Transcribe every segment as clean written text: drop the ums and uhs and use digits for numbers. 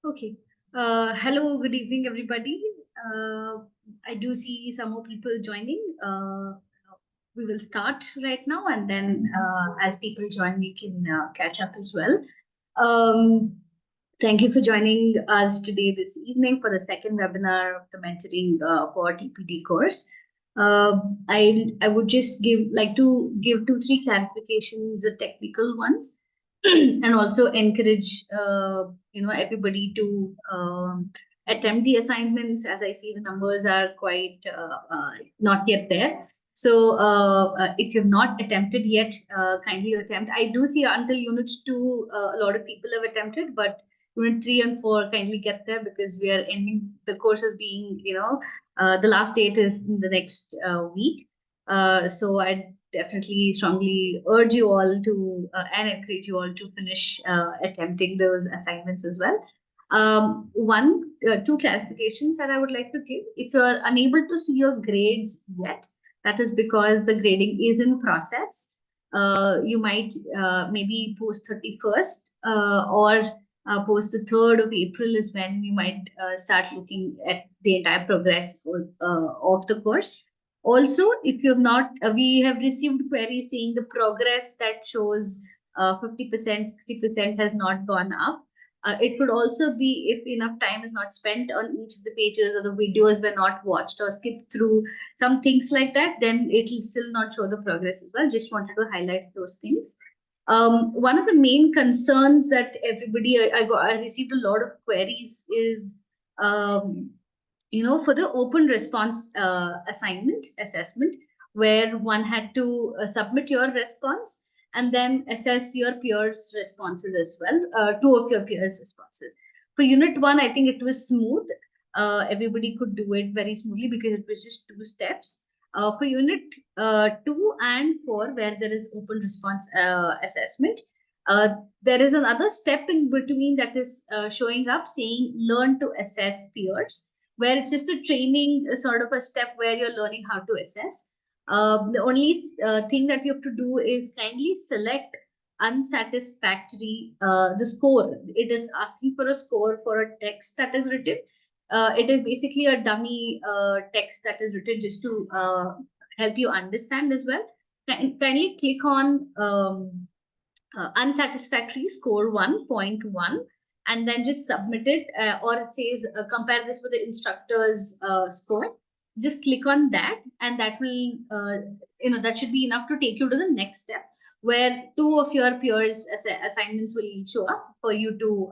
Okay. Hello, good evening, everybody. Uh, I do see some more people joining. We will start right now, and then as people join, we can catch up as well. Um, Thank you for joining us today this evening for the second webinar of the mentoring for TPD course. I would just like to give 2-3 clarifications, the technical ones, and also encourage everybody to attempt the assignments. As I see, the numbers are quite not yet there. So if you've not attempted yet, kindly attempt. I do see until unit 2, a lot of people have attempted, but unit 3 and 4 kindly get there because we are ending the course as being, the last date is in the next week. So I definitely strongly urge you all to and encourage you all to finish attempting those assignments as well. Two clarifications that I would like to give. If you're unable to see your grades yet, that is because the grading is in process. You might maybe post 31st or post the 3rd of April is when you might start looking at the entire progress of the course. Also, if you have not, we have received queries saying the progress that shows 50%, 60% has not gone up. It could also be if enough time is not spent on each of the pages or the videos were not watched or skipped through, some things like that, then it will still not show the progress as well. Just wanted to highlight those things. One of the main concerns that everybody, I received a lot of queries is, for the open response assessment, where one had to submit your response and then assess your peers' responses as well, two of your peers' responses. For unit 1, I think it was smooth. Everybody could do it very smoothly because it was just 2 steps. For unit 2 and 4, where there is open response assessment, there is another step in between that is showing up saying learn to assess peers, where it's just a training sort of a step where you're learning how to assess. The only thing that you have to do is kindly select unsatisfactory, the score. It is asking for a score for a text that is written. It is basically a dummy text that is written just to help you understand as well. Kindly click on unsatisfactory score 1.1 and then just submit it, or it says compare this with the instructor's score. Just click on that, and that will that should be enough to take you to the next step, where 2 of your peers assignments will show up for you to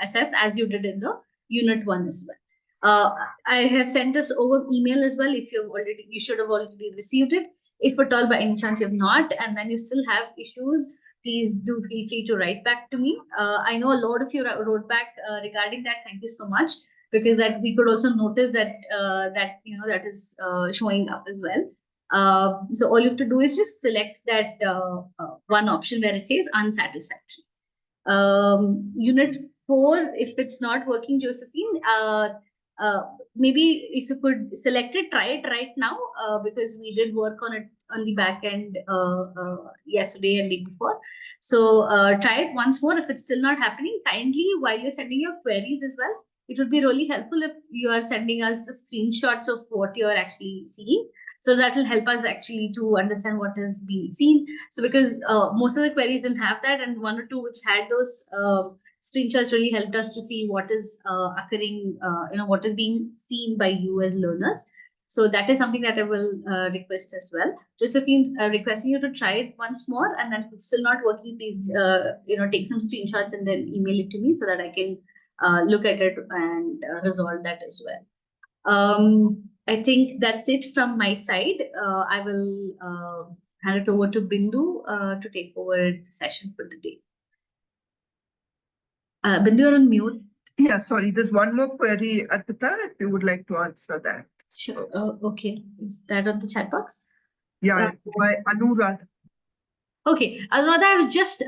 assess, as you did in the unit 1 as well. I have sent this over email as well. If you should have already received it. If at all by any chance you have not, and then you still have issues, please do feel free to write back to me. I know a lot of you wrote back regarding that. Thank you so much, because that we could also notice that that is showing up as well. So all you have to do is just select that one option where it says unsatisfactory. Unit 4, if it's not working, Josephine, maybe if you could select it, try it right now, because we did work on it on the back end yesterday and day before. So try it once more. If it's still not happening, kindly, while you're sending your queries as well, it would be really helpful if you are sending us the screenshots of what you're actually seeing. So that will help us actually to understand what is being seen. So because most of the queries didn't have that, and 1 or 2 which had those screenshots really helped us to see what is occurring, what is being seen by you as learners. So that is something that I will request as well. Josephine, requesting you to try it once more, and then if it's still not working, please take some screenshots and then email it to me so that I can look at it and resolve that as well. I think that's it from my side. I will hand it over to Bindu to take over the session for the day. Bindu, you're on mute. Yeah, sorry. There's one more query, Arpita, if you would like to answer that. Sure. Okay. Is that on the chat box? Yeah, by Anuradha. Okay, Anuradha, I was just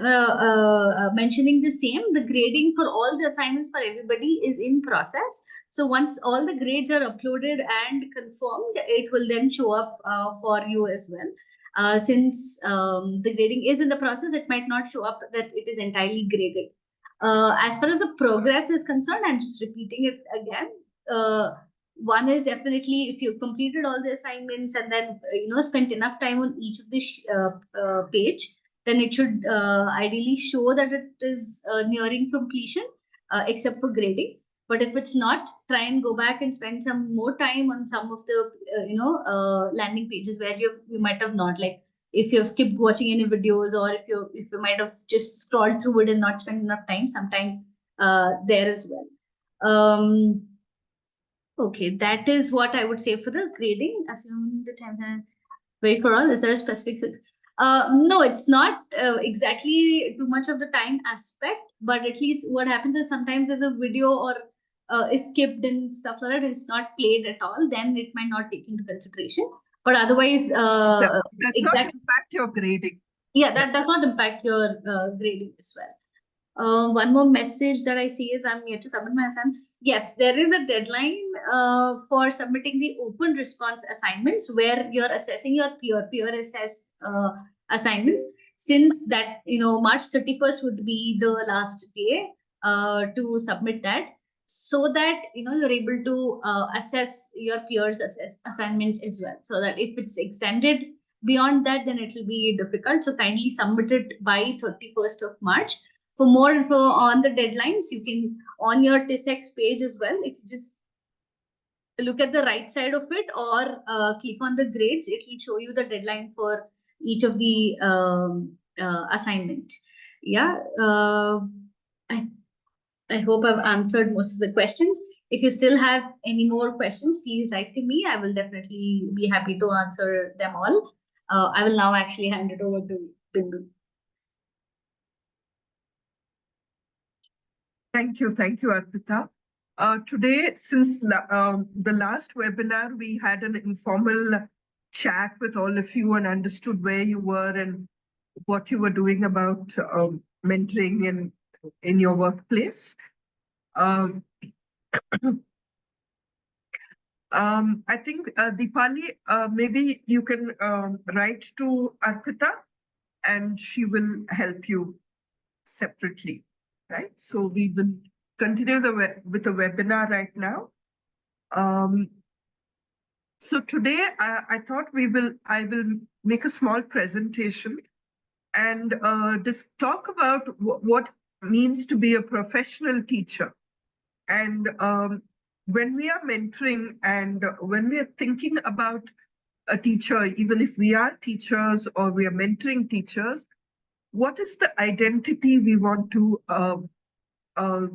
mentioning the same. The grading for all the assignments for everybody is in process. So once all the grades are uploaded and confirmed, it will then show up for you as well. Since the grading is in the process, it might not show up that it is entirely graded. As far as the progress is concerned, I'm just repeating it again. One is definitely if you've completed all the assignments and then spent enough time on each of the page, then it should ideally show that it is nearing completion, except for grading. But if it's not, try and go back and spend some more time on some of the landing pages where you might have not, like if you've skipped watching any videos, or if you might have just scrolled through it and not spent enough time sometime there as well. Okay, that is what I would say for the grading. Assuming the time wait for all, is there a specific no, it's not exactly too much of the time aspect, but at least what happens is sometimes if the video or is skipped and stuff like that, it's not played at all, then it might not take into consideration. But otherwise, That does not exactly, impact your grading. yeah, that does not impact your grading as well. One more message that I see is I'm yet to submit my assignment. Yes, there is a deadline for submitting the open response assignments where you're assessing your peer assessed assignments. Since that, March 31st would be the last day to submit that, so that you're able to assess your peers assignment as well. So that if it's extended beyond that, then it will be difficult. So kindly submit it by 31st of March. For more info on the deadlines, you can on your TISX page as well. If you just look at the right side of it or click on the grades, it will show you the deadline for each of the assignment. Yeah, I I hope I've answered most of the questions. If you still have any more questions, please write to me. I will definitely be happy to answer them all. I will now actually hand it over to Bindu. Thank you, Arpita. Today, since the last webinar, we had an informal chat with all of you and understood where you were and what you were doing about mentoring in your workplace. I think, Deepali, maybe you can write to Arpita and she will help you separately, right? So we will continue with the webinar right now. So today I thought I will make a small presentation and just talk about what means to be a professional teacher. And when we are mentoring and when we are thinking about a teacher, even if we are teachers or we are mentoring teachers, what is the identity we want to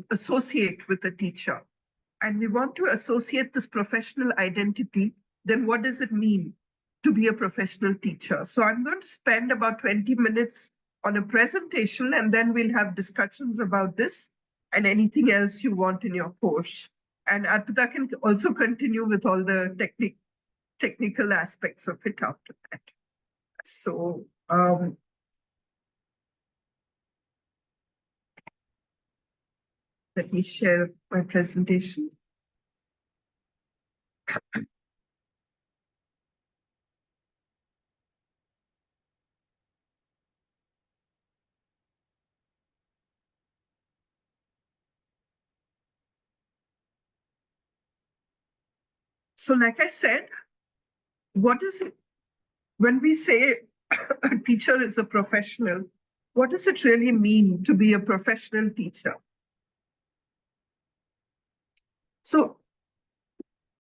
associate with a teacher? And we want to associate this professional identity, then what does it mean to be a professional teacher? So I'm going to spend about 20 minutes on a presentation, and then we'll have discussions about this and anything else you want in your course. And Arpita can also continue with all the technical aspects of it after that. So let me share my presentation. So like I said, what is it? When we say a teacher is a professional, what does it really mean to be a professional teacher? So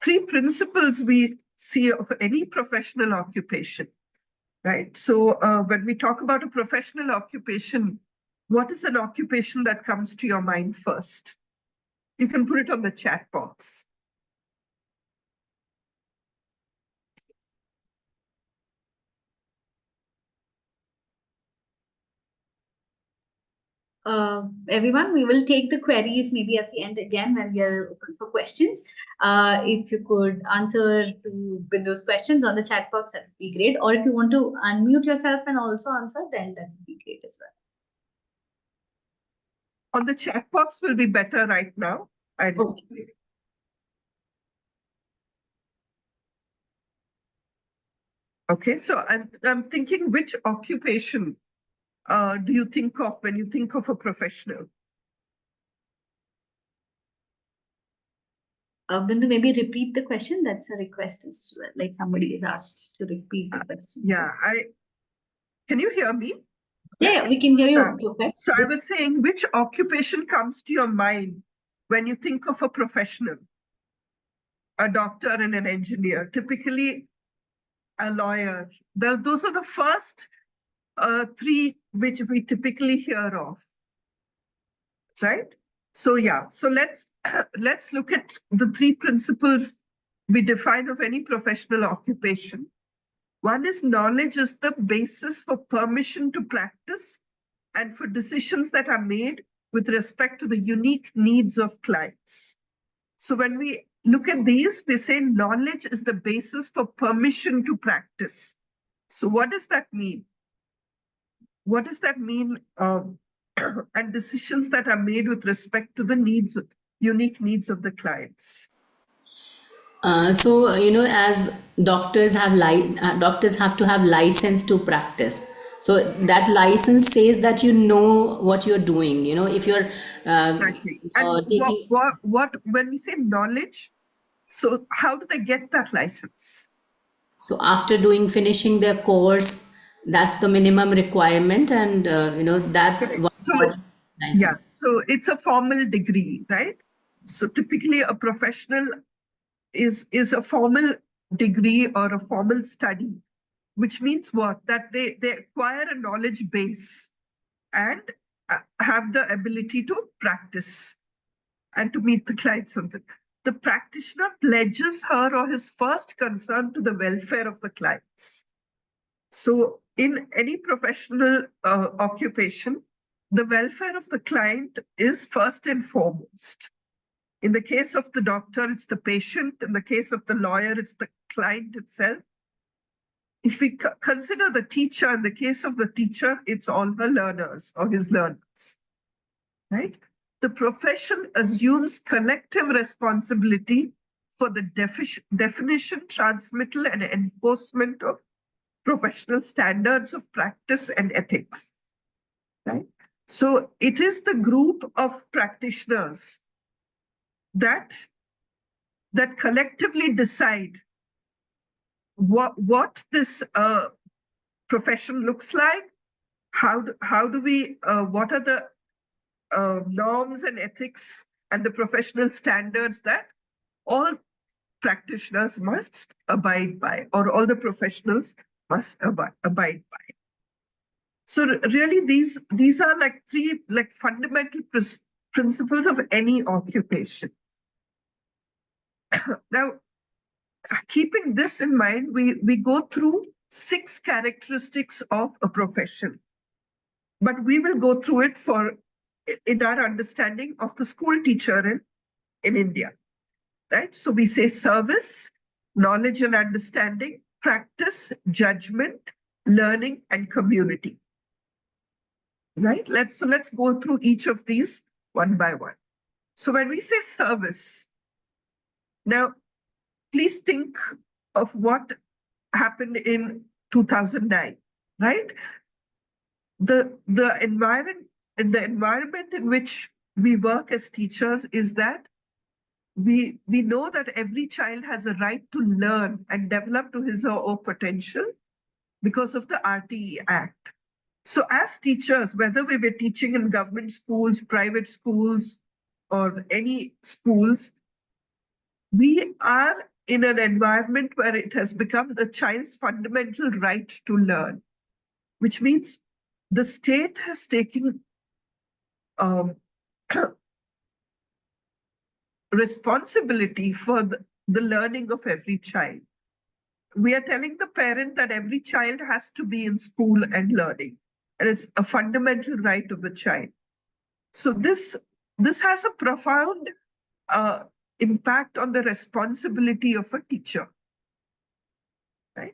3 principles we see of any professional occupation, right? So when we talk about a professional occupation, what is an occupation that comes to your mind first? You can put it on the chat box. Everyone, we will take the queries maybe at the end again when we are open for questions. If you could answer to those questions on the chat box, that would be great. Or if you want to unmute yourself and also answer, then that would be great as well. On the chat box will be better right now. Okay. Okay, so I'm thinking, which occupation do you think of when you think of a professional? Bindu, maybe repeat the question. That's a request as well. Like somebody is asked to repeat the question. Yeah, can you hear me? Yeah, we can hear you. Uh, Perfect. so I was saying, which occupation comes to your mind when you think of a professional? A doctor and an engineer, typically a lawyer. Those are the first three which we typically hear of, right? So yeah, so let's look at the three principles we define of any professional occupation. One is knowledge is the basis for permission to practice and for decisions that are made with respect to the unique needs of clients. So when we look at these, we say knowledge is the basis for permission to practice. So what does that mean? What does that mean? And decisions that are made with respect to the needs, unique needs of the clients. As doctors have to have license to practice. So that license says that you know what you're doing. If you're Exactly. And taking. when we say knowledge, so how do they get that license? So after finishing their course, that's the minimum requirement, and that Correct. one So got yeah, license. so it's a formal degree, right? So typically a professional is a formal degree or a formal study, which means what? That they acquire a knowledge base and have the ability to practice and to meet the clients on the practitioner pledges her or his first concern to the welfare of the clients. So in any professional occupation, the welfare of the client is first and foremost. In the case of the doctor, it's the patient. In the case of the lawyer, it's the client itself. If we consider the teacher, in the case of the teacher, it's all her learners or his learners, right? The profession assumes collective responsibility for the definition, transmittal, and enforcement of professional standards of practice and ethics, right? So it is the group of practitioners that collectively decide what this profession looks like. How do we? What are the norms and ethics and the professional standards that all practitioners must abide by, or all the professionals must abide by? So really, these are like three like fundamental principles of any occupation. Now, keeping this in mind, we go through 6 characteristics of a profession, but we will go through it in our understanding of the school teacher in India, right? So we say service, knowledge and understanding, practice, judgment, learning, and community, right? Let's go through each of these one by one. So when we say service, now please think of what happened in 2009, right? The environment in which we work as teachers is that we know that every child has a right to learn and develop to his or her potential because of the RTE Act. So as teachers, whether we were teaching in government schools, private schools, or any schools, we are in an environment where it has become the child's fundamental right to learn, which means the state has taken responsibility for the learning of every child. We are telling the parent that every child has to be in school and learning, and it's a fundamental right of the child. So this has a profound impact on the responsibility of a teacher, right?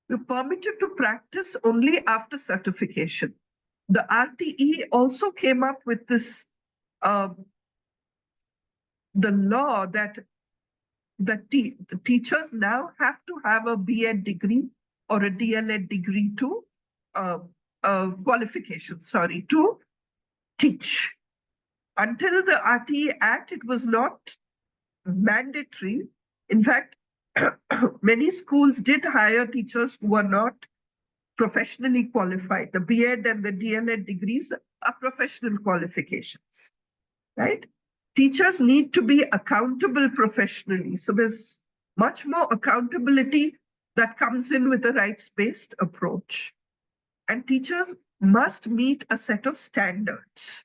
You're permitted to practice only after certification. The RTE also came up with this, the law that the teachers now have to have a B.Ed degree or a D.El.Ed degree to qualification, to teach. Until the RTE Act, it was not mandatory. In fact, many schools did hire teachers who were not professionally qualified. The B.Ed and the D.El.Ed degrees are professional qualifications, right? Teachers need to be accountable professionally. So there's much more accountability that comes in with a rights-based approach. And teachers must meet a set of standards.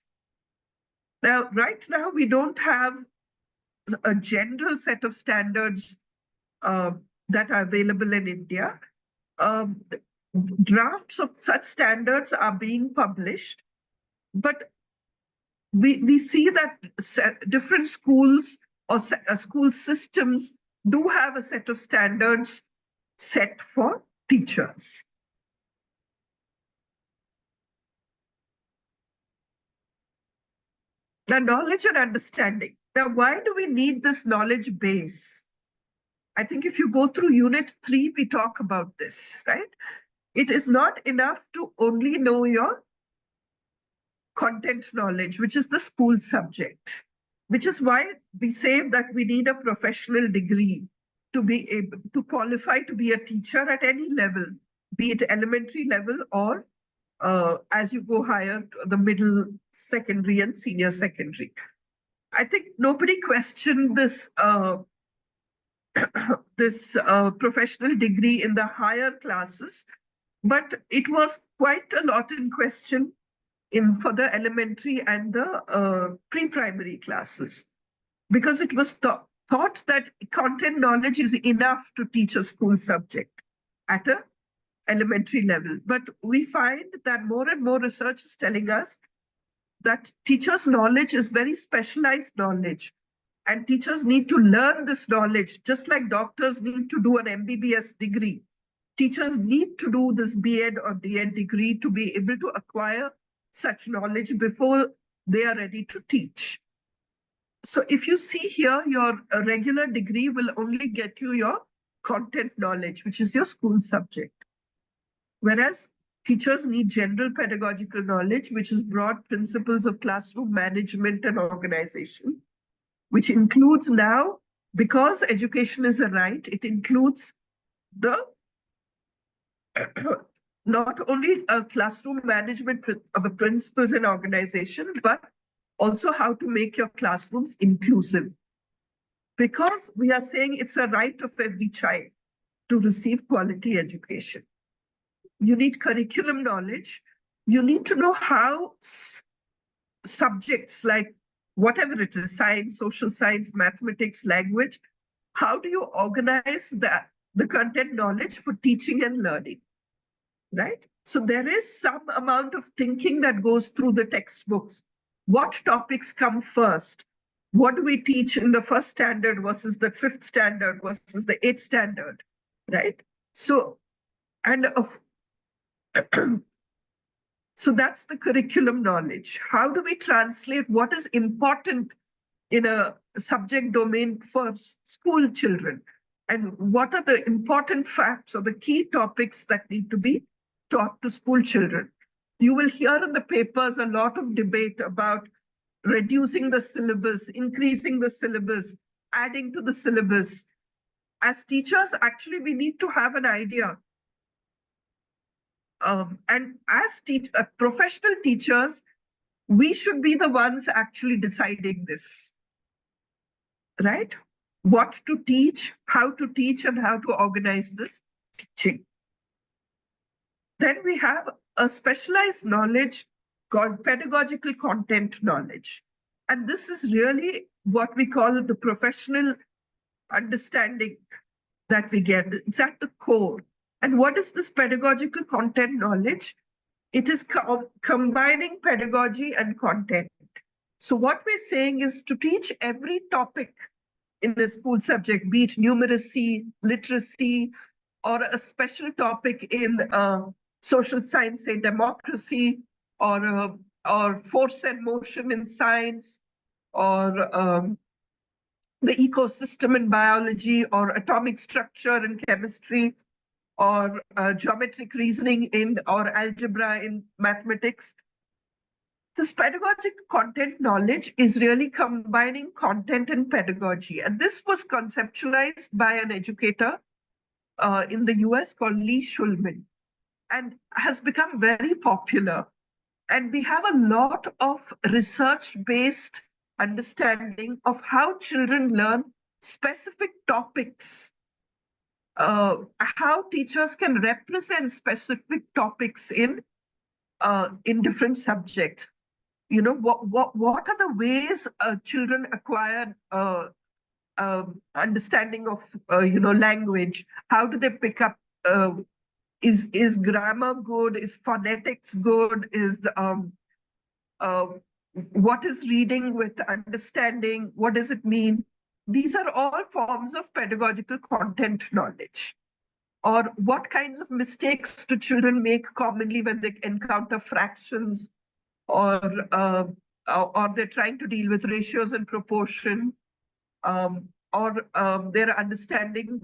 Now, right now, we don't have a general set of standards that are available in India. Drafts of such standards are being published, but we see that different schools or school systems do have a set of standards set for teachers. Now, knowledge and understanding. Now, why do we need this knowledge base? I think if you go through Unit 3, we talk about this, right? It is not enough to only know your content knowledge, which is the school subject, which is why we say that we need a professional degree to be able to qualify to be a teacher at any level, be it elementary level or as you go higher, the middle, secondary, and senior secondary. I think nobody questioned this professional degree in the higher classes, but it was quite a lot in question for the elementary and the pre-primary classes, because it was thought that content knowledge is enough to teach a school subject at a elementary level. But we find that more and more research is telling us that teachers' knowledge is very specialized knowledge, and teachers need to learn this knowledge, just like doctors need to do an MBBS degree. Teachers need to do this B.Ed or D.Ed degree to be able to acquire such knowledge before they are ready to teach. So if you see here, your regular degree will only get you your content knowledge, which is your school subject. Whereas teachers need general pedagogical knowledge, which is broad principles of classroom management and organization, which includes now, because education is a right, it includes the not only a classroom management of principles and organization, but also how to make your classrooms inclusive. Because we are saying it's a right of every child to receive quality education. You need curriculum knowledge. You need to know how subjects like whatever it is, science, social science, mathematics, language, how do you organize the content knowledge for teaching and learning, right? So there is some amount of thinking that goes through the textbooks. What topics come first? What do we teach in the first standard versus the fifth standard versus the eighth standard, right? So, and so that's the curriculum knowledge. How do we translate what is important in a subject domain for school children? And what are the important facts or the key topics that need to be taught to school children? You will hear in the papers a lot of debate about reducing the syllabus, increasing the syllabus, adding to the syllabus. As teachers, actually, we need to have an idea. And as professional teachers, we should be the ones actually deciding this, right? What to teach, and how to organize this teaching. Then we have a specialized knowledge called pedagogical content knowledge. And this is really what we call the professional understanding that we get. It's at the core. And what is this pedagogical content knowledge? It is combining pedagogy and content. So what we're saying is to teach every topic in a school subject, be it numeracy, literacy, or a special topic in social science, say democracy, or force and motion in science, or the ecosystem in biology, or atomic structure in chemistry, or geometric reasoning or algebra in mathematics. This pedagogic content knowledge is really combining content and pedagogy. And this was conceptualized by an educator in the US called Lee Shulman and has become very popular. And we have a lot of research-based understanding of how children learn specific topics, how teachers can represent specific topics in different subjects. You know, what are the ways children acquire understanding of language? How do they pick up? Is grammar good? Is phonetics good? Is uh, what is reading with understanding? What does it mean? These are all forms of pedagogical content knowledge. Or what kinds of mistakes do children make commonly when they encounter fractions, or they're trying to deal with ratios and proportion, or they're understanding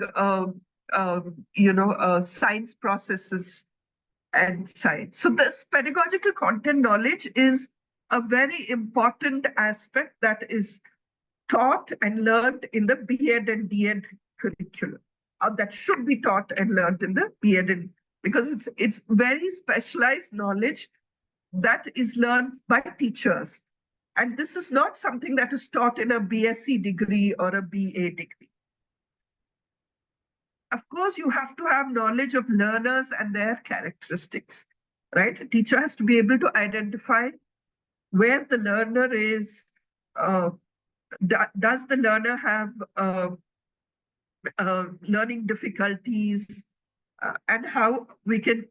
science processes and science. So this pedagogical content knowledge is a very important aspect that is taught and learned in the B.Ed and D.Ed curriculum. That should be taught and learned in the B.Ed, because it's very specialized knowledge that is learned by teachers. And this is not something that is taught in a BSc degree or a BA degree. Of course, you have to have knowledge of learners and their characteristics, right? A teacher has to be able to identify where the learner is. Does the learner have learning difficulties, and how we can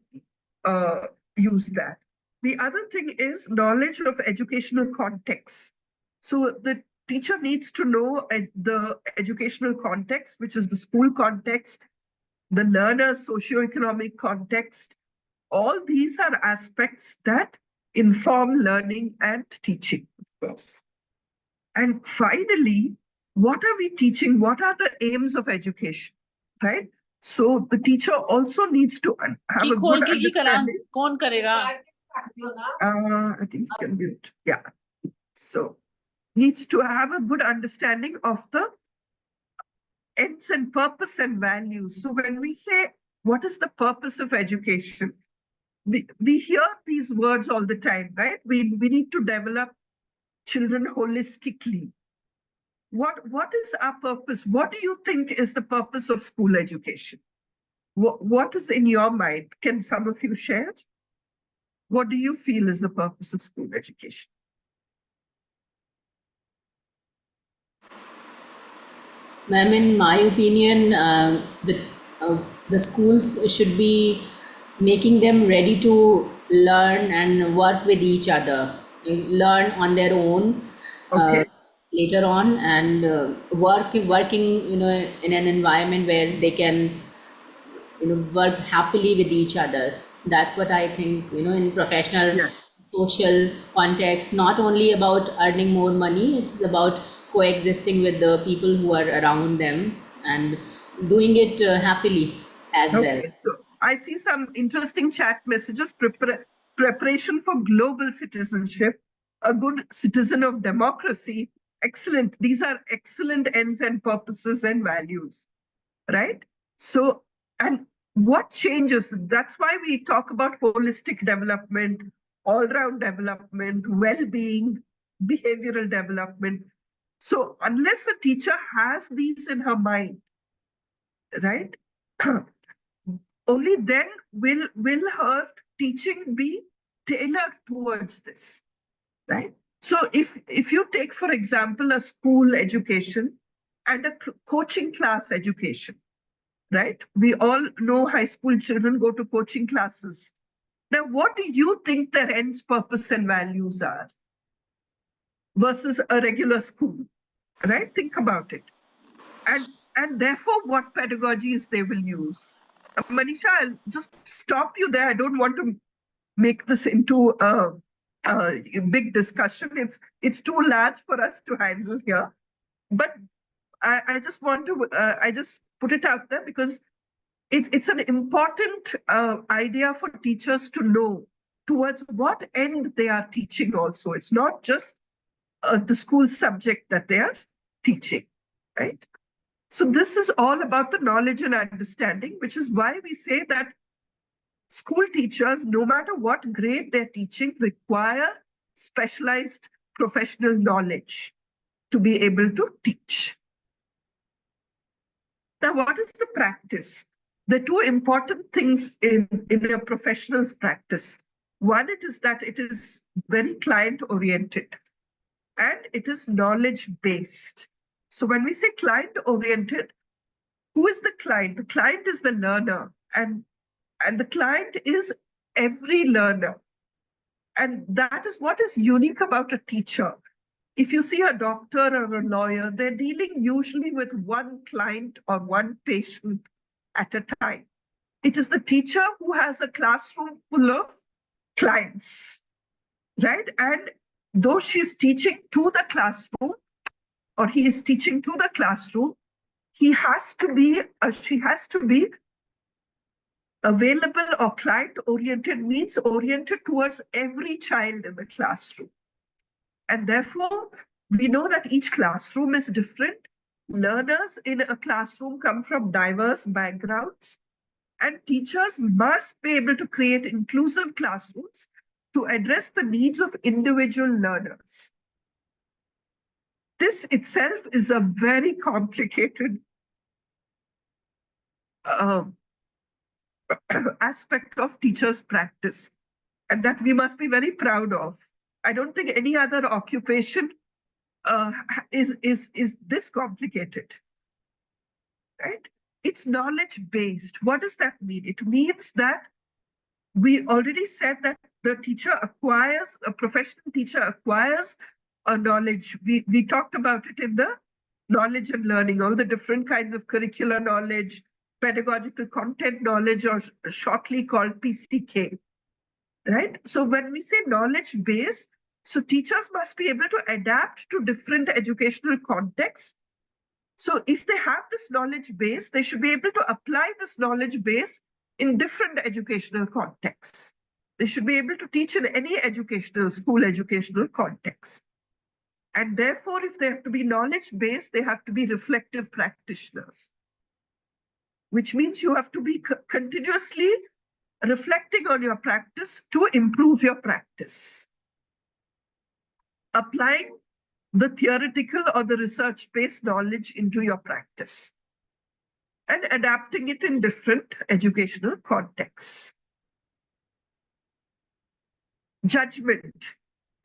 use that. The other thing is knowledge of educational context. So the teacher needs to know the educational context, which is the school context, the learner's socioeconomic context. All these are aspects that inform learning and teaching, of course. And finally, what are we teaching? What are the aims of education, right? So the teacher also needs to have a good understanding. I think you can mute. Yeah. So needs to have a good understanding of the ends and purpose and values. So when we say, what is the purpose of education? We hear these words all the time, right? We need to develop children holistically. What is our purpose? What do you think is the purpose of school education? What is in your mind? Can some of you share? What do you feel is the purpose of school education? Ma'am, in my opinion, the schools should be making them ready to learn and work with each other, learn on their own Okay. later on, and working in an environment where they can work happily with each other. That's what I think, in professional, Yes. social context, not only about earning more money, it's about coexisting with the people who are around them and doing it happily as well. Okay. So I see some interesting chat messages. Preparation for global citizenship, a good citizen of democracy. Excellent. These are excellent ends and purposes and values, right? So, and what changes? That's why we talk about holistic development, all-round development, well-being, behavioral development. So unless a teacher has these in her mind, right, only then will her teaching be tailored towards this, right? So if you take, for example, a school education and a coaching class education, right? We all know high school children go to coaching classes. Now, what do you think their ends, purpose, and values are versus a regular school, right? Think about it. And therefore, what pedagogies they will use. Manisha, I'll just stop you there. I don't want to make this into a big discussion. It's too large for us to handle here. But I just want to, I just put it out there because it's an important idea for teachers to know towards what end they are teaching also. It's not just the school subject that they are teaching, right? So this is all about the knowledge and understanding, which is why we say that school teachers, no matter what grade they're teaching, require specialized professional knowledge to be able to teach. Now, what is the practice? The two important things in a professional's practice. One, it is that it is very client-oriented and it is knowledge-based. So when we say client-oriented, who is the client? The client is the learner, and the client is every learner. And that is what is unique about a teacher. If you see a doctor or a lawyer, they're dealing usually with one client or one patient at a time. It is the teacher who has a classroom full of clients, right? And though she's teaching to the classroom, or he is teaching to the classroom, he has to be, she has to be available, or client-oriented means oriented towards every child in the classroom. And therefore, we know that each classroom is different. Learners in a classroom come from diverse backgrounds, and teachers must be able to create inclusive classrooms to address the needs of individual learners. This itself is a very complicated aspect of teachers' practice, and that we must be very proud of. I don't think any other occupation is this complicated, right? It's knowledge-based. What does that mean? It means that we already said that the teacher acquires, a professional teacher acquires a knowledge. We talked about it in the knowledge and learning, all the different kinds of curricular knowledge, pedagogical content knowledge, or shortly called PCK, right? So when we say knowledge base, so teachers must be able to adapt to different educational contexts. So if they have this knowledge base, they should be able to apply this knowledge base in different educational contexts. They should be able to teach in any educational, school educational context. And therefore, if they have to be knowledge-based, they have to be reflective practitioners, which means you have to be continuously reflecting on your practice to improve your practice. Applying the theoretical or the research-based knowledge into your practice and adapting it in different educational contexts. Judgment,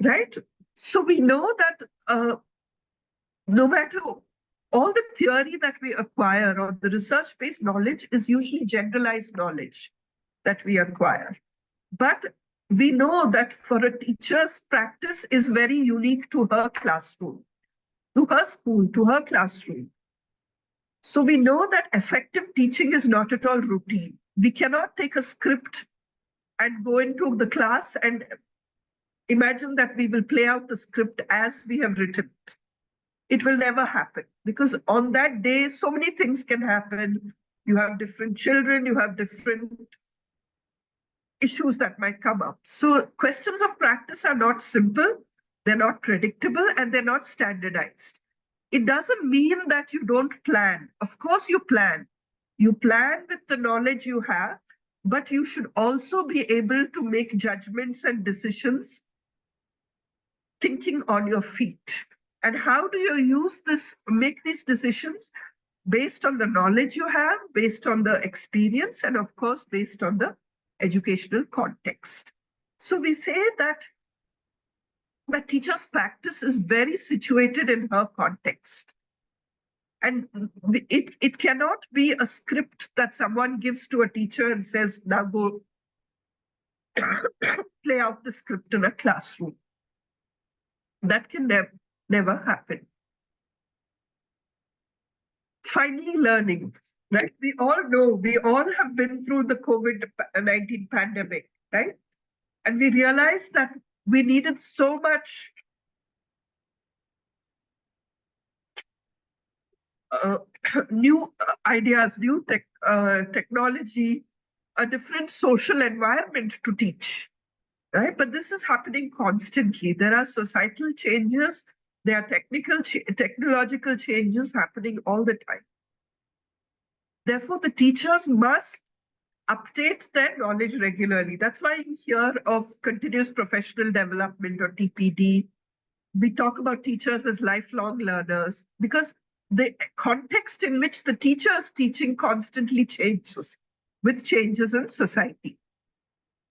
right? So we know that no matter all the theory that we acquire or the research-based knowledge is usually generalized knowledge that we acquire. But we know that for a teacher's practice is very unique to her classroom, to her school, to her classroom. So we know that effective teaching is not at all routine. We cannot take a script and go into the class and imagine that we will play out the script as we have written it. It will never happen, because on that day, so many things can happen. You have different children, you have different issues that might come up. So questions of practice are not simple, they're not predictable, and they're not standardized. It doesn't mean that you don't plan. Of course you plan. You plan with the knowledge you have, but you should also be able to make judgments and decisions thinking on your feet. And how do you use this, make these decisions? Based on the knowledge you have, based on the experience, and of course, based on the educational context. So we say that the teacher's practice is very situated in her context. And it cannot be a script that someone gives to a teacher and says, now go play out the script in a classroom. That can never happen. Finally, learning, right? We all know, we all have been through the COVID-19 pandemic, right? And we realized that we needed so much new ideas, new technology, a different social environment to teach, right? But this is happening constantly. There are societal changes, there are technological changes happening all the time. Therefore, the teachers must update their knowledge regularly. That's why you hear of continuous professional development, or TPD. We talk about teachers as lifelong learners because the context in which the teacher is teaching constantly changes with changes in society.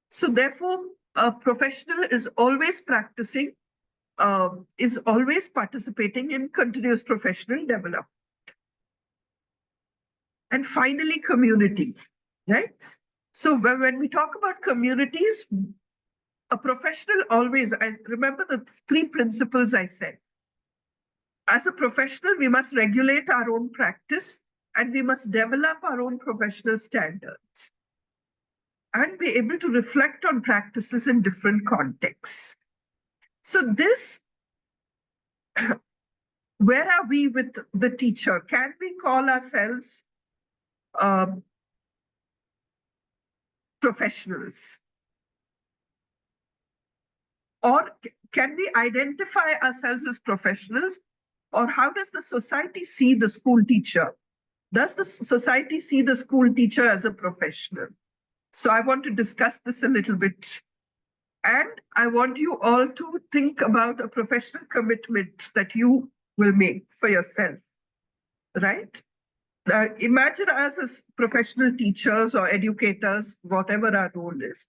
So therefore, a professional is always practicing, is always participating in continuous professional development. And finally, community, right? So when we talk about communities, a professional always, I remember the three principles I said. As a professional, we must regulate our own practice and we must develop our own professional standards and be able to reflect on practices in different contexts. So this, where are we with the teacher? Can we call ourselves professionals? Or can we identify ourselves as professionals? Or how does the society see the school teacher? Does the society see the school teacher as a professional? So I want to discuss this a little bit. And I want you all to think about a professional commitment that you will make for yourself, right? Imagine us as professional teachers or educators, whatever our role is.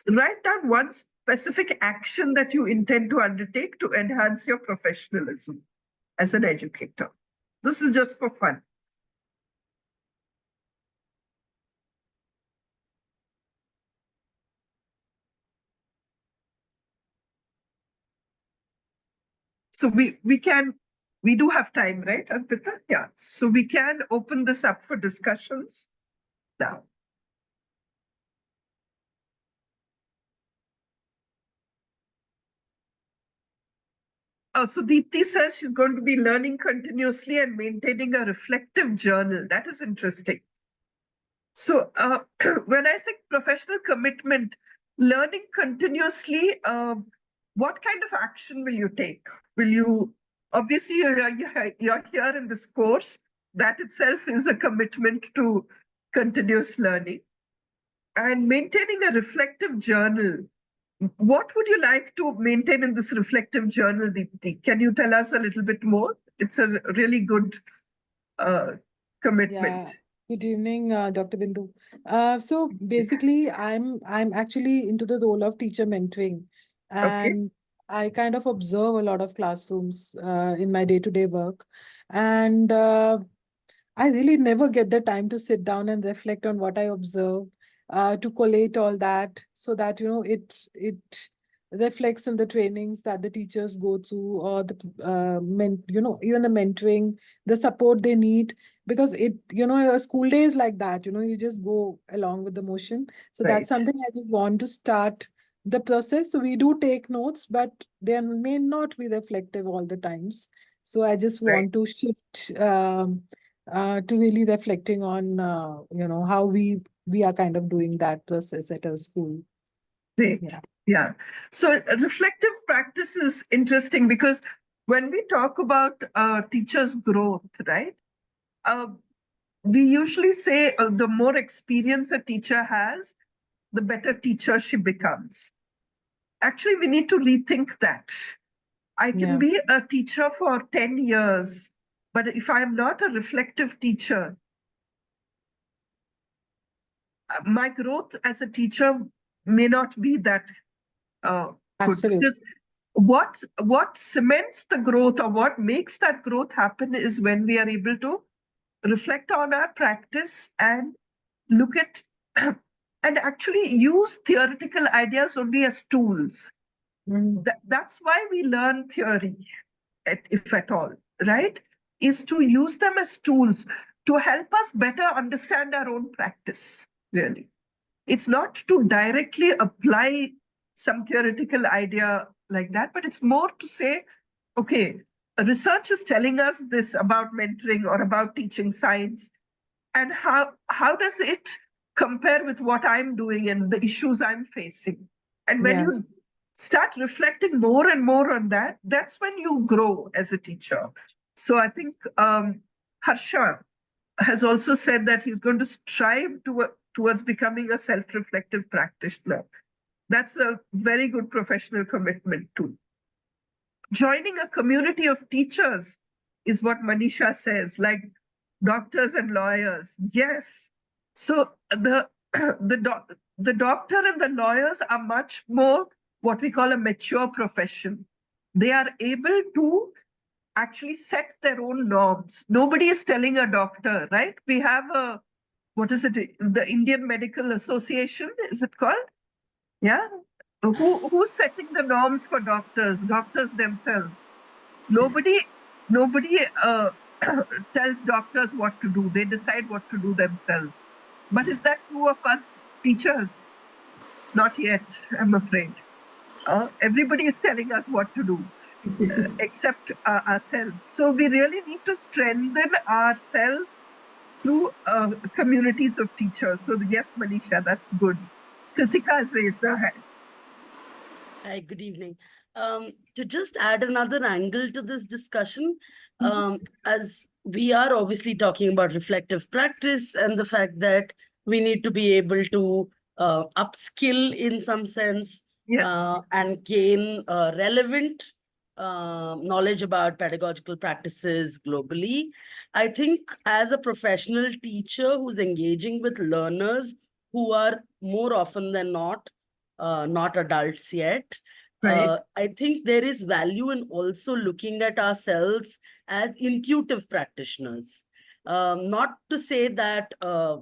Write down one specific action that you intend to undertake to enhance your professionalism as an educator. This is just for fun. So we do have time, right, Arpita? Yeah. So we can open this up for discussions now. Oh, so Deepthi says she's going to be learning continuously and maintaining a reflective journal. That is interesting. So when I say professional commitment, learning continuously, what kind of action will you take? Will you, obviously you're here in this course, that itself is a commitment to continuous learning. And maintaining a reflective journal, what would you like to maintain in this reflective journal, Deepthi? Can you tell us a little bit more? It's a really good commitment. Yeah. Good evening, Dr. Bindu. So basically, I'm actually into the role of teacher mentoring, Okay, and I kind of observe a lot of classrooms in my day-to-day work, and I really never get the time to sit down and reflect on what I observe, to collate all that so that it reflects in the trainings that the teachers go through, or the even the mentoring, the support they need, because a school day is like that. You just go along with the motion. So that's right, something I just want to start the process. So we do take notes, but they may not be reflective all the times. So I just right. want to shift. To really reflecting on how we are kind of doing that process at our school. Great. Yeah. Yeah. So reflective practice is interesting because when we talk about teachers' growth, right? Uh, we usually say the more experience a teacher has, the better teacher she becomes. Actually, we need to rethink that. I can Yeah. be a teacher for 10 years, but if I'm not a reflective teacher, my growth as a teacher may not be that good, Absolutely. because what cements the growth or what makes that growth happen is when we are able to reflect on our practice and look at and actually use theoretical ideas only as tools. Mhm. That's why we learn theory, if at all, right? Is to use them as tools to help us better understand our own practice, really. It's not to directly apply some theoretical idea like that, but it's more to say, okay, research is telling us this about mentoring or about teaching science, and how does it compare with what I'm doing and the issues I'm facing? And when Yeah. you start reflecting more and more on that, that's when you grow as a teacher. So I think Harsha has also said that he's going to strive towards becoming a self-reflective practitioner. That's a very good professional commitment too. Joining a community of teachers is what Manisha says, like doctors and lawyers. Yes. So the doctor and the lawyers are much more what we call a mature profession. They are able to actually set their own norms. Nobody is telling a doctor, right? We have a, what is it? The Indian Medical Association, is it called? Yeah. Who's setting the norms for doctors? Doctors themselves. Nobody tells doctors what to do. They decide what to do themselves. But is that true of us teachers? Not yet, I'm afraid. Everybody is telling us what to do, except ourselves. So we really need to strengthen ourselves through communities of teachers. So yes, Manisha, that's good. Kritika has raised her hand. Hi, good evening. To just add another angle to this discussion, as we are obviously talking about reflective practice and the fact that we need to be able to upskill in some sense Yes, and gain relevant knowledge about pedagogical practices globally. I think as a professional teacher who's engaging with learners who are more often than not adults yet. right. I think there is value in also looking at ourselves as intuitive practitioners. Not to say that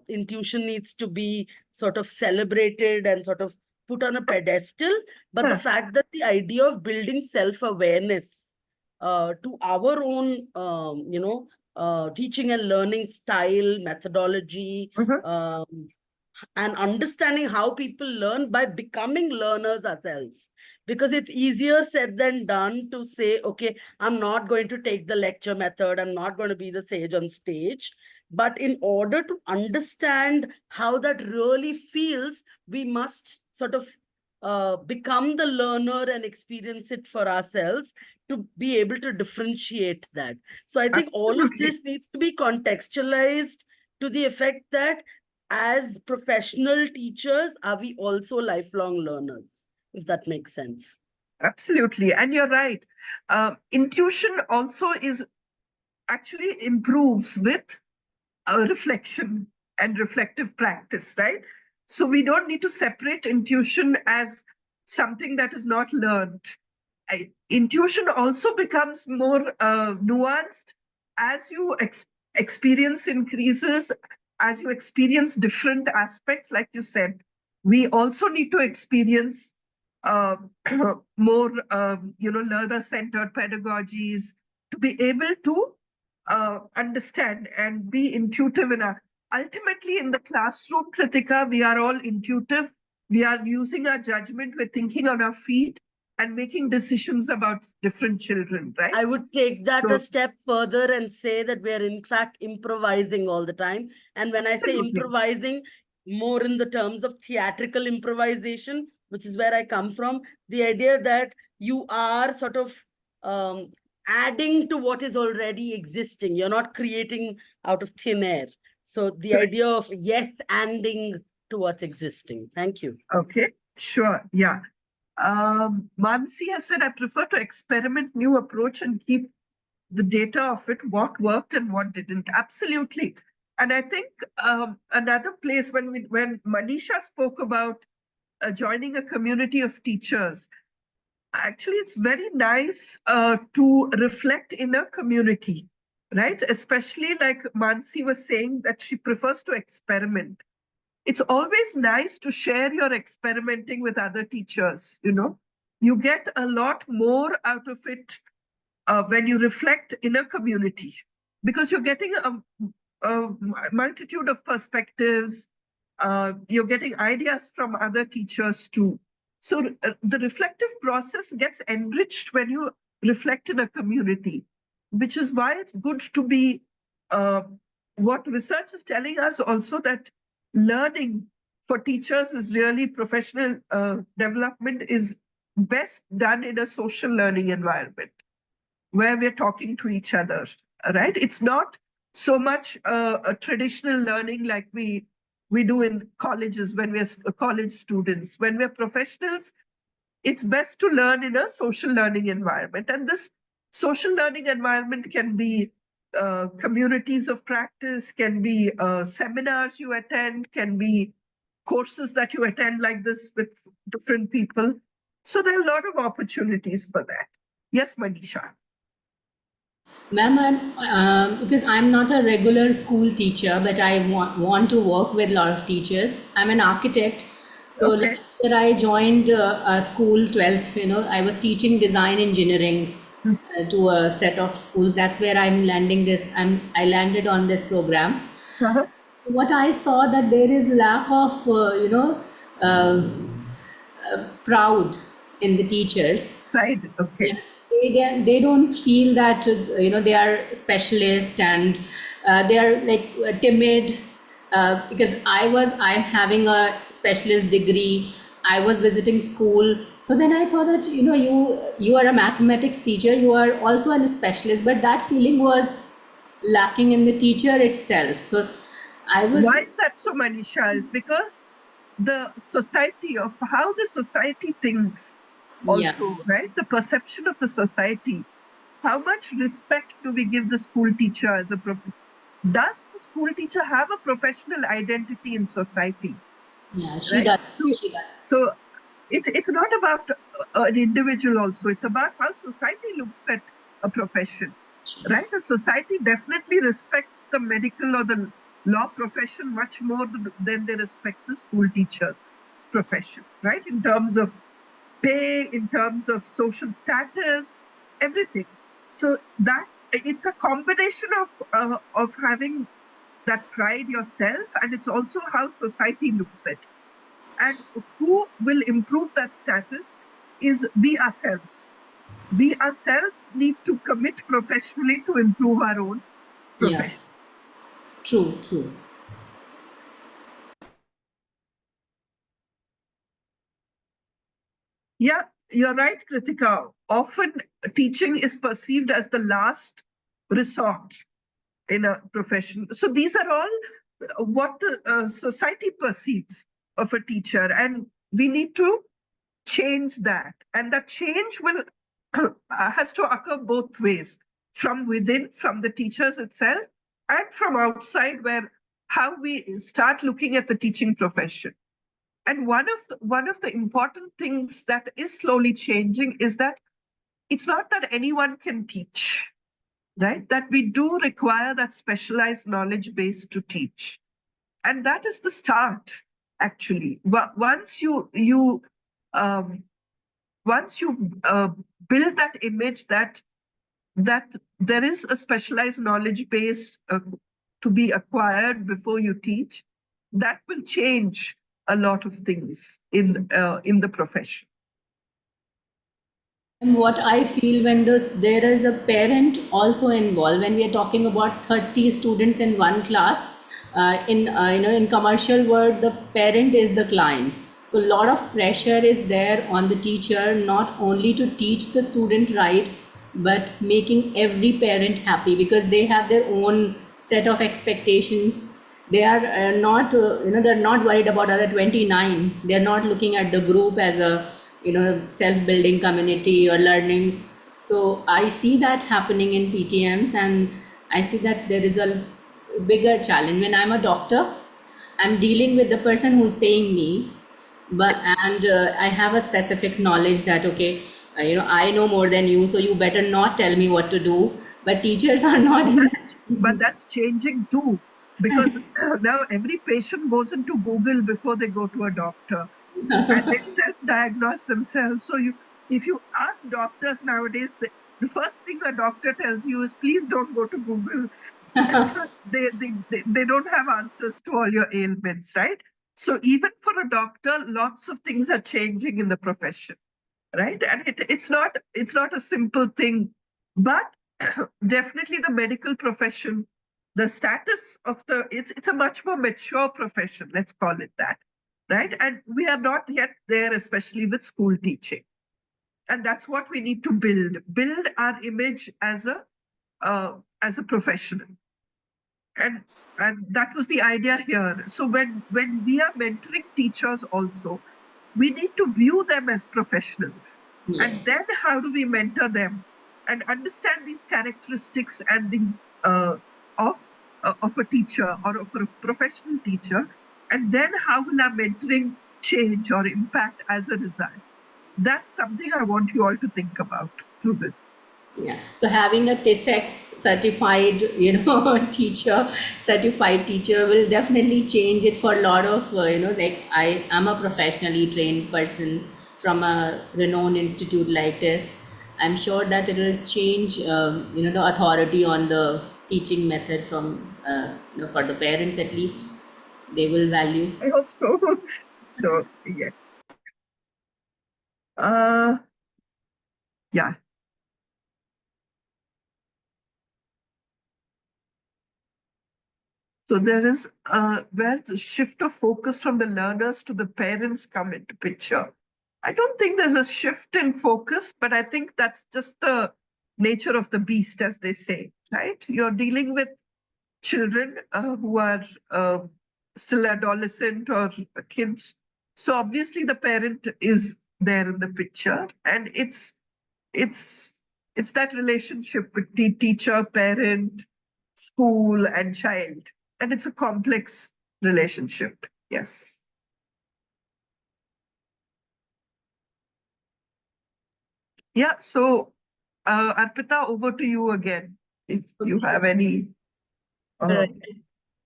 intuition needs to be sort of celebrated and sort of put on a pedestal, but the Huh. fact that the idea of building self-awareness to our own, teaching and learning style, methodology, Uh-huh. and understanding how people learn by becoming learners ourselves, because it's easier said than done to say, okay, I'm not going to take the lecture method, I'm not going to be the sage on stage. But in order to understand how that really feels, we must sort of become the learner and experience it for ourselves to be able to differentiate that. So I think all of Absolutely. this needs to be contextualized to the effect that as professional teachers, are we also lifelong learners? If that makes sense. Absolutely. And you're right. Intuition also is actually improves with reflection and reflective practice, right? So we don't need to separate intuition as something that is not learned. Intuition also becomes more nuanced as you experience increases, as you experience different aspects, like you said. We also need to experience uh, more, learner-centered pedagogies to be able to understand and be intuitive enough. Ultimately, in the classroom, Kritika, we are all intuitive. We are using our judgment, we're thinking on our feet and making decisions about different children, right? I would take that So, a step further and say that we are in fact improvising all the time. And when I say absolutely. improvising, more in the terms of theatrical improvisation, which is where I come from, the idea that you are sort of adding to what is already existing. You're not creating out of thin air. So the Correct. idea of yes anding to what's existing. Thank you. Okay, sure. Yeah. Mansi has said, I prefer to experiment new approach and keep the data of it, what worked and what didn't. Absolutely. And I think another place when Manisha spoke about joining a community of teachers, actually it's very nice to reflect in a community, right? Especially like Mansi was saying that she prefers to experiment. It's always nice to share your experimenting with other teachers, you know. You get a lot more out of it when you reflect in a community, because you're getting a multitude of perspectives, you're getting ideas from other teachers too. So the reflective process gets enriched when you reflect in a community, which is why it's good to be, what research is telling us also, that learning for teachers is really professional development is best done in a social learning environment where we're talking to each other, right? It's not so much a traditional learning like we do in colleges when we're college students. When we're professionals, it's best to learn in a social learning environment. And this social learning environment can be communities of practice, can be seminars you attend, can be courses that you attend like this with different people. So there are a lot of opportunities for that. Yes, Manisha. Ma'am, because I'm not a regular school teacher, but I want to work with a lot of teachers. I'm an architect. So Okay. last year I joined a school, 12th, I was teaching design engineering to a set of schools. That's where I'm landing this. I landed on this program. Uh-huh. What I saw that there is lack of, uh, proud in the teachers. Right. Okay. Yes, they don't feel that they are specialist, and they are like timid, because I'm having a specialist degree. I was visiting school, so then I saw that you are a mathematics teacher, you are also a specialist, but that feeling was lacking in the teacher itself. So I was, Why is that so, Manisha? Is because the society of how the society thinks yeah, also, right? The perception of the society. How much respect do we give the school teacher as a does the school teacher have a professional identity in society, yeah, she right? does, So, she does. so it's not about an individual also. It's about how society looks at a profession, right? The society definitely respects the medical or the law profession much more than they respect the school teacher's profession, right? In terms of pay, in terms of social status, everything. So that it's a combination of having that pride yourself, and it's also how society looks at it. And who will improve that status is we ourselves. We ourselves need to commit professionally to improve our own Yeah, profession. true, true. Yeah, you're right, Kritika. Often teaching is perceived as the last resort in a profession. So these are all what the society perceives of a teacher, and we need to change that. And that change will has to occur both ways, from within, from the teachers itself, and from outside, where how we start looking at the teaching profession. And one of the important things that is slowly changing is that it's not that anyone can teach, right? That we do require that specialized knowledge base to teach. And that is the start, actually. Once um, you build that image that there is a specialized knowledge base to be acquired before you teach, that will change a lot of things in the profession. And what I feel when there is a parent also involved, when we are talking about 30 students in one class, in commercial world, the parent is the client. So a lot of pressure is there on the teacher, not only to teach the student right, but making every parent happy, because they have their own set of expectations. They are not they're not worried about other 29. They're not looking at the group as a self-building community or learning. So I see that happening in PTMs, and I see that there is a bigger challenge. When I'm a doctor, I'm dealing with the person who's paying me, but and I have a specific knowledge that, okay, I know more than you, so you better not tell me what to do. But teachers are not in But that. that's changing too, because now every patient goes into Google before they go to a doctor, and they self-diagnose themselves. So if you ask doctors nowadays, the first thing a doctor tells you is, please don't go to Google. They don't have answers to all your ailments, right? So even for a doctor, lots of things are changing in the profession, right? And it's not a simple thing, but definitely the medical profession, the status of it's a much more mature profession, let's call it that. right? And we are not yet there, especially with school teaching. And that's what we need to build our image as a professional. And that was the idea here. So when we are mentoring teachers also, we need to view them as professionals. Yeah. And then how do we mentor them and understand these characteristics and these of a teacher or of a professional teacher, and then how will our mentoring change or impact as a result? That's something I want you all to think about through this. Yeah. So having a TISEX certified, certified teacher will definitely change it for a lot of, like I am a professionally trained person from a renowned institute like this. I'm sure that it will change, the authority on the teaching method from, for the parents at least. They will value. I hope so. So, yes. Yeah. So there is where the shift of focus from the learners to the parents come into picture. I don't think there's a shift in focus, but I think that's just the nature of the beast, as they say, right? You're dealing with children who are still adolescent or kids. So obviously the parent is there in the picture, and it's that relationship between teacher, parent, school, and child, and it's a complex relationship. Yes. Yeah. So, Arpita, over to you again. If you have any. Right.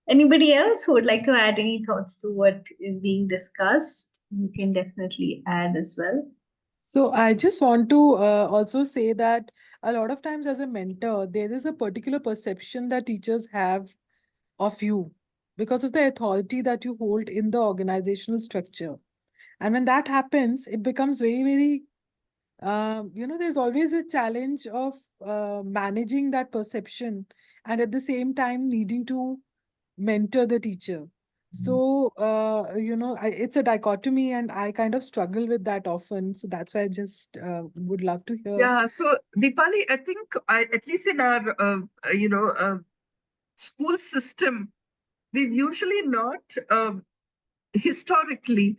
Anybody else who would like to add any thoughts to what is being discussed? You can definitely add as well. So I just want to also say that a lot of times as a mentor, there is a particular perception that teachers have of you because of the authority that you hold in the organizational structure. And when that happens, it becomes very, very, there's always a challenge of managing that perception and at the same time needing to mentor the teacher. So, it's a dichotomy and I kind of struggle with that often. So that's why I just would love to hear. Yeah. So, Deepali, I think at least in our, school system, we've usually not, historically,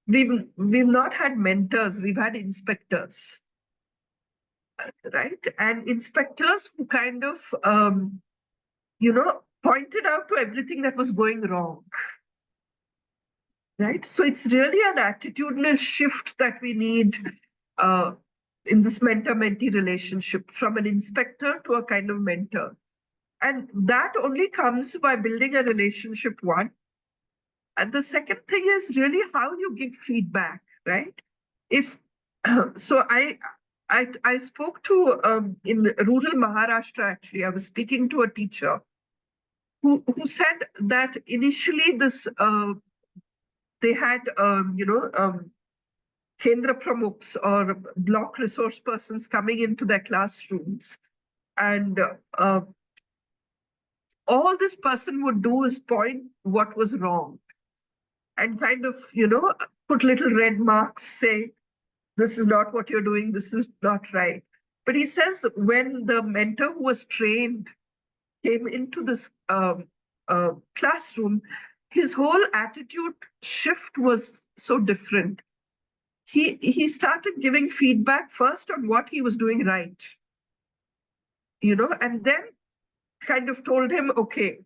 we've not had mentors, we've had inspectors, right? And inspectors who kind of, pointed out to everything that was going wrong, right? So it's really an attitudinal shift that we need uh, in this mentor-mentee relationship, from an inspector to a kind of mentor. And that only comes by building a relationship, one. And the second thing is really how you give feedback, right? If so, I spoke to in rural Maharashtra. Actually, I was speaking to a teacher who said that initially this they had Kendra Pramukhs or block resource persons coming into their classrooms, and all this person would do is point what was wrong and kind of put little red marks, say this is not what you're doing, this is not right. But he says when the mentor who was trained came into this classroom, his whole attitude shift was so different. He started giving feedback first on what he was doing right, and then kind of told him, okay,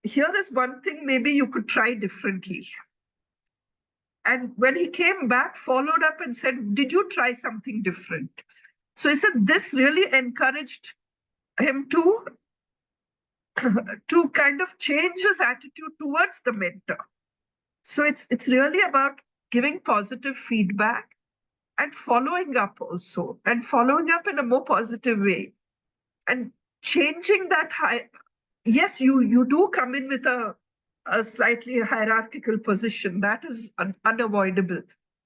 here is one thing maybe you could try differently. And when he came back, followed up and said, did you try something different? So he said this really encouraged him to kind of change his attitude towards the mentor. So it's really about giving positive feedback and following up also, and following up in a more positive way, and changing that high. Yes, you do come in with a slightly hierarchical position, that is unavoidable,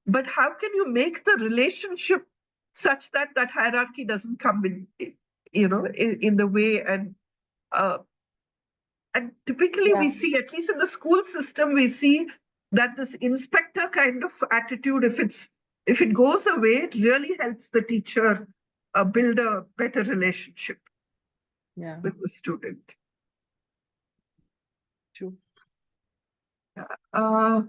but how can you make the relationship such that that hierarchy doesn't come in the way? And typically Yeah. we see, at least in the school system, we see that this inspector kind of attitude, if it goes away, it really helps the teacher build a better relationship Yeah, with the student. true. Uh,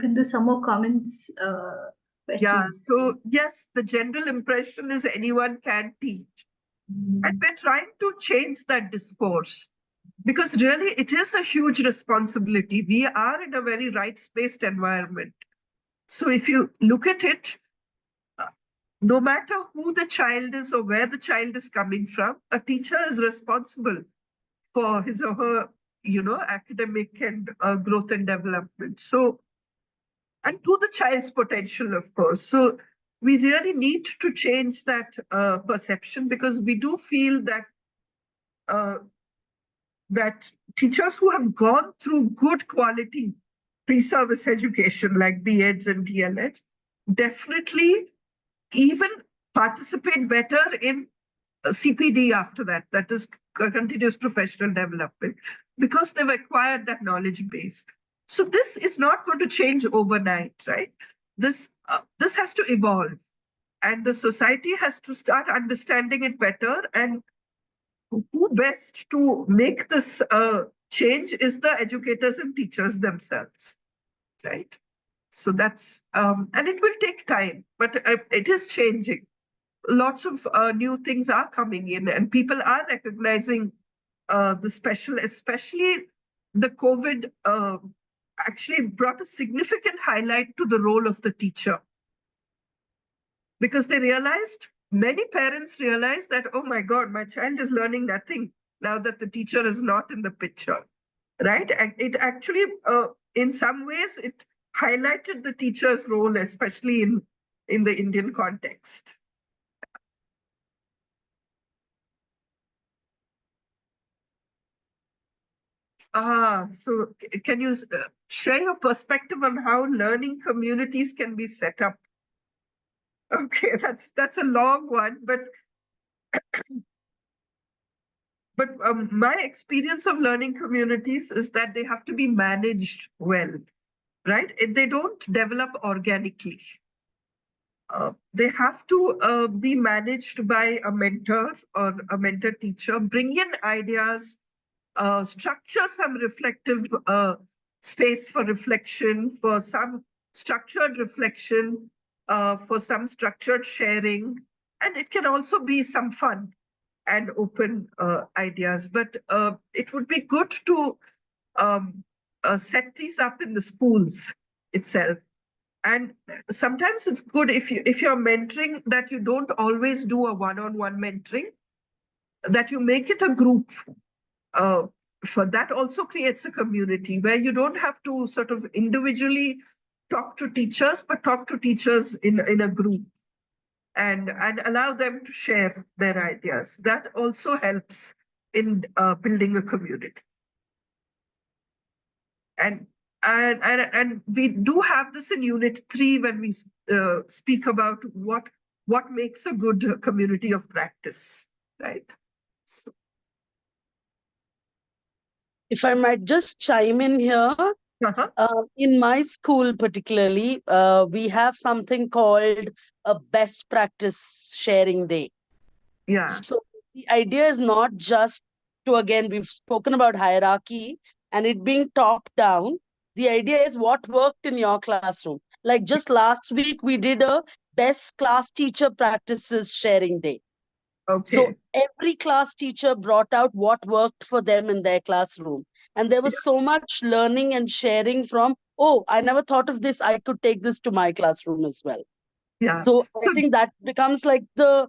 Can do some more comments, yeah, questions. so yes, the general impression is anyone can teach. And we're trying to change that discourse because really it is a huge responsibility. We are in a very rights-based environment. So if you look at it, no matter who the child is or where the child is coming from, a teacher is responsible for his or her, academic and growth and development. So, and to the child's potential, of course. So we really need to change that perception because we do feel that uh, that teachers who have gone through good quality pre-service education like B.Eds and DLEds definitely even participate better in CPD after that, that is continuous professional development, because they've acquired that knowledge base. So this is not going to change overnight, right? This has to evolve, and the society has to start understanding it better. And who best to make this change is the educators and teachers themselves, right? So that's and it will take time, but it is changing. Lots of new things are coming in, and people are recognizing the special, especially the COVID actually brought a significant highlight to the role of the teacher, because they realized, many parents realized that, oh my God, my child is learning nothing now that the teacher is not in the picture, right? And it actually, in some ways, it highlighted the teacher's role, especially in the Indian context. So can you share your perspective on how learning communities can be set up? Okay, that's a long one, but my experience of learning communities is that they have to be managed well, right? They don't develop organically. They have to be managed by a mentor or a mentor teacher, bring in ideas, structure some reflective space for reflection, for some structured reflection, for some structured sharing, and it can also be some fun and open ideas. But it would be good to set these up in the schools itself. And sometimes it's good if you're mentoring, that you don't always do a one-on-one mentoring, that you make it a group. For that also creates a community where you don't have to sort of individually talk to teachers, but talk to teachers in a group, and allow them to share their ideas. That also helps in building a community. And we do have this in Unit 3 when we speak about what makes a good community of practice, right? So, If I might just chime in here, in my school particularly, we have something called a best practice sharing day. yeah, So the idea is not just to, again, we've spoken about hierarchy and it being top down. The idea is what worked in your classroom. Like just last week, we did a best class teacher practices sharing day. So okay, every class teacher brought out what worked for them in their classroom. And there was so much learning and sharing from, oh, I never thought of this. I could take this to my classroom as well. yeah. So I So think that becomes like the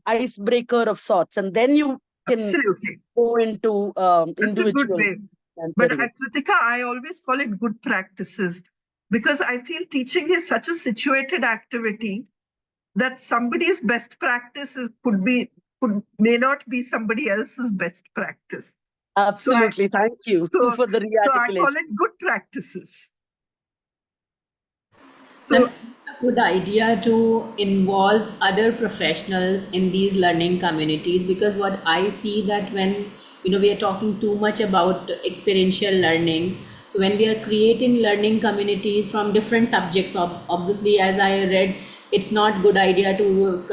icebreaker of sorts. And then you can absolutely, go into that's a good individual way. But mentoring. Kritika, I always call it good practices, because I feel teaching is such a situated activity that somebody's best practices may not be somebody else's best practice. So I Absolutely. Thank you so for the so I call rearticulation. it good practices. Ma'am, So good idea to involve other professionals in these learning communities? Because what I see that when we are talking too much about experiential learning, so when we are creating learning communities from different subjects, obviously, as I read, it's not good idea to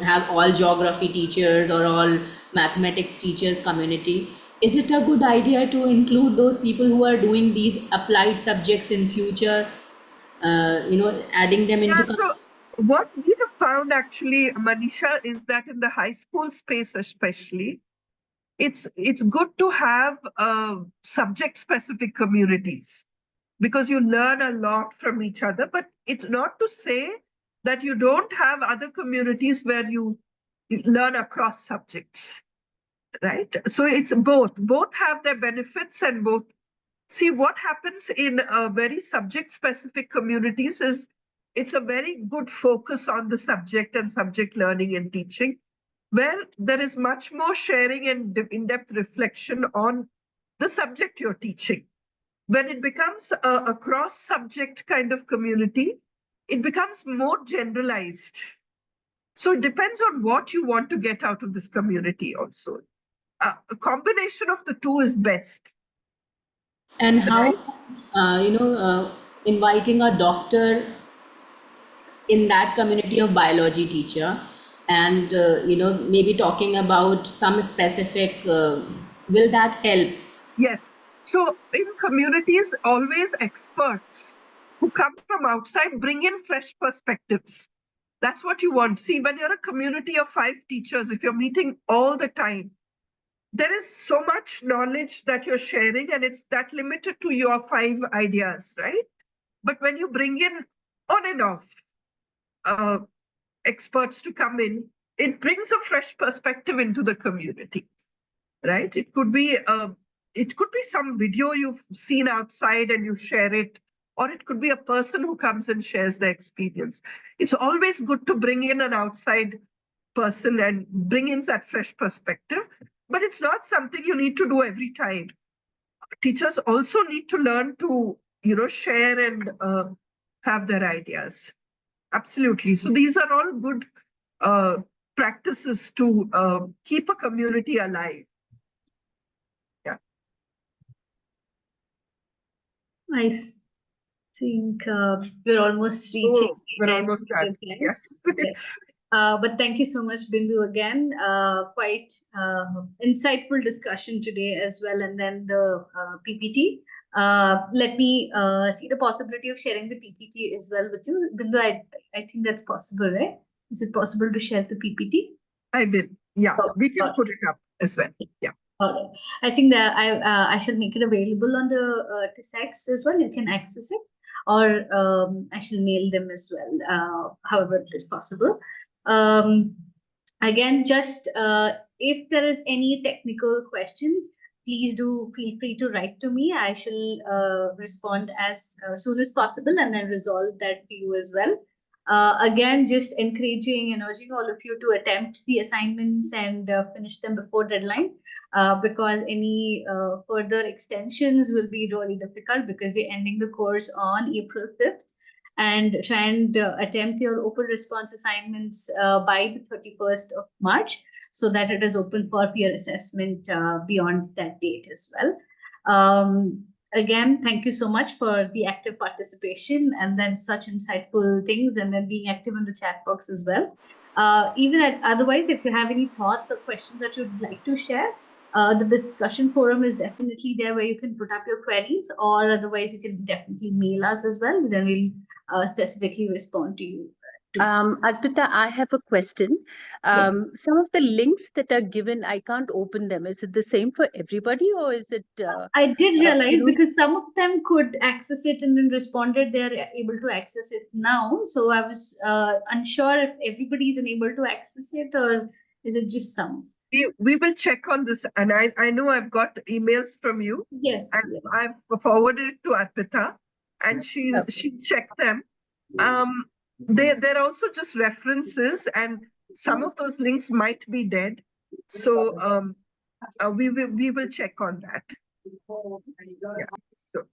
have all geography teachers or all mathematics teachers community. Is it a good idea to include those people who are doing these applied subjects in future, adding them into Yeah, so what we have found actually, Manisha, is that in the high school space especially, it's good to have subject specific communities because you learn a lot from each other. But it's not to say that you don't have other communities where you learn across subjects, right? So it's both. Both have their benefits and both. See, what happens in very subject specific communities is it's a very good focus on the subject and subject learning and teaching, where there is much more sharing and in-depth reflection on the subject you're teaching. When it becomes a cross-subject kind of community, it becomes more generalized. So it depends on what you want to get out of this community also. A combination of the two is best, and how right? inviting a doctor in that community of biology teacher, and maybe talking about some specific, will that help? Yes. So in communities, always experts who come from outside bring in fresh perspectives. That's what you want. See, when you're a community of 5 teachers, if you're meeting all the time, there is so much knowledge that you're sharing, and it's that limited to your 5 ideas, right? But when you bring in on and off uh, experts to come in, it brings a fresh perspective into the community, right? It could be some video you've seen outside and you share it, or it could be a person who comes and shares their experience. It's always good to bring in an outside person and bring in that fresh perspective, but it's not something you need to do every time. Teachers also need to learn to share and have their ideas. Absolutely. So these are all good uh, practices to keep a community alive. Yeah. I think we're almost reaching Oh, the we're end almost of done. the time. Yes. Yes. But thank you so much, Bindu, again. Quite insightful discussion today as well, and then the PPT. Let me see the possibility of sharing the PPT as well with you. Bindu, I think that's possible, right? Is it possible to share the PPT? I will. Yeah, Oh, we can got put it up as well. Yeah. all right. I think that I shall make it available on the TISAX as well. You can access it, or I shall mail them as well, however it is possible. Um, Again, just if there is any technical questions, please do feel free to write to me. I shall respond as soon as possible and then resolve that for you as well. Again, just encouraging and urging all of you to attempt the assignments and finish them before deadline, because any further extensions will be really difficult because we're ending the course on April 5th, and try and attempt your open response assignments by the 31st of March, so that it is open for peer assessment beyond that date as well. Again, thank you so much for the active participation and then such insightful things, and then being active in the chat box as well. Otherwise, if you have any thoughts or questions that you'd like to share, the discussion forum is definitely there where you can put up your queries, or otherwise you can definitely mail us as well. Then we'll specifically respond to you. Arpita, I have a question. Yes. Some of the links that are given, I can't open them. Is it the same for everybody, or is it, I did realize, you know, because some of them could access it and then responded they're able to access it now. So I was unsure if everybody is unable to access it, or is it just some? We will check on this. And I know I've got emails from you, Yes. and Yes. I've forwarded it to Arpita, and Okay. she checked them. They're also just references, and some of those links might be dead. So we will check on that. Yeah. So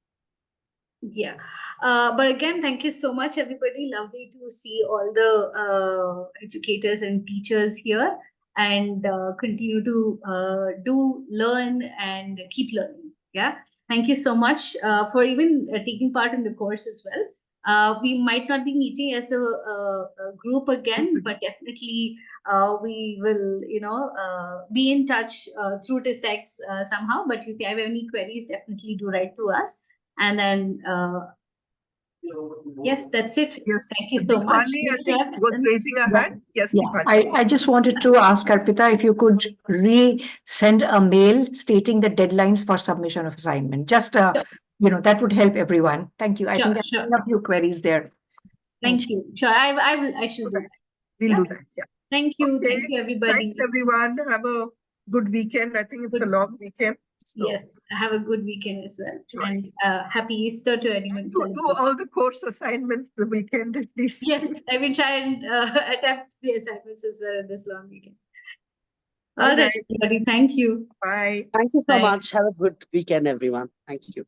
Yeah. But again, thank you so much, everybody. Lovely to see all the educators and teachers here, and continue to do learn and keep learning. Yeah. Thank you so much for even taking part in the course as well. We might not be meeting as a group again, but definitely we will, be in touch through TISX somehow. But if you have any queries, definitely do write to us. And then, yes, that's it. Yes. Thank you so much. Deepali, I think, was raising a hand. Yes, Yeah, Deepali. I just wanted to ask Arpita if you could send a mail stating the deadlines for submission of assignment. Just, that would help everyone. Thank you. I think Sure, there are a few queries there. Thank you. Sure, I shall do that. We'll Yeah. do that. Yeah. Thank you. Okay. Thank you, everybody. Thanks, everyone. Have a good weekend. I think it's a long weekend. So Yes, have a good weekend as well. Enjoy. And happy Easter to anyone. do all the course assignments the weekend at least. Yes, I will try and attempt the assignments as well this long weekend. All All right, right. everybody. Thank you. Bye. Thank you so Bye. much. Have a good weekend, everyone. Thank you.